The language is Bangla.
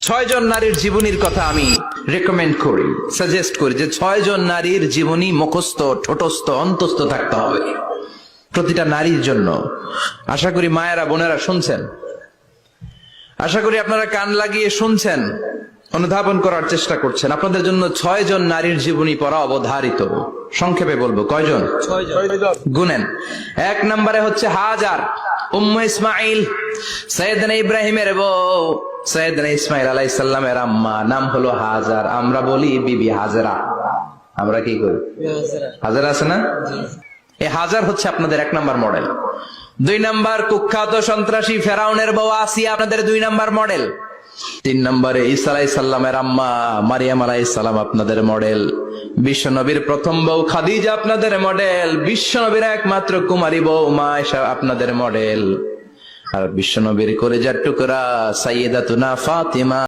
6 জন নারীর জীবনীর কথা আমি রেকমেন্ড করি, সাজেস্ট করি যে 6 জন নারীর জীবনী মুখস্থ, ঠোঁটস্থ, অন্তস্থ থাকতে হবে প্রতিটা নারীর জন্য। আশা করি মায়েরা, বোনেরা শুনছেন, আশা করি আপনারা কান লাগিয়ে শুনছেন, অনুধাবন করার চেষ্টা করছেন। আপনাদের জন্য 6 জন নারীর জীবনী পড়া অবধারিত। সংক্ষেপে বলবো, কয়জন? 6 জন। গুনেন। 1 নম্বরে হচ্ছে হাজার, উম্মে ইসমাইল, সাইয়েদনা ইব্রাহিমের বউ, সাইয়েদনা ইসমাইল আলাইহিস সালামের আম্মা, নাম হলো হাজার। আমরা বলি বিবি হাজরা। আমরা কি করি? হাজরা আছে না? এই হাজার হচ্ছে আপনাদের 1 নম্বর মডেল। 2 নম্বর কুখ্যাত সন্ত্রাসী ফেরাউনের বউ আসিয়া, আপনাদের 2 নম্বর মডেল। 3 নম্বরে ঈসা আলাইহিস সালামের আম্মা মারিয়াম আলাইহিস সালাম আপনাদের মডেল। বিশ্বনবীর প্রথম বউ খাদিজা আপনাদের মডেল। বিশ্বনবীর একমাত্র কুমারী বউ মা আয়েশা আপনাদের মডেল। আর বিশ্বনবীর কলিজার টুকরা সাইয়্যিদাতুনা ফাতিমা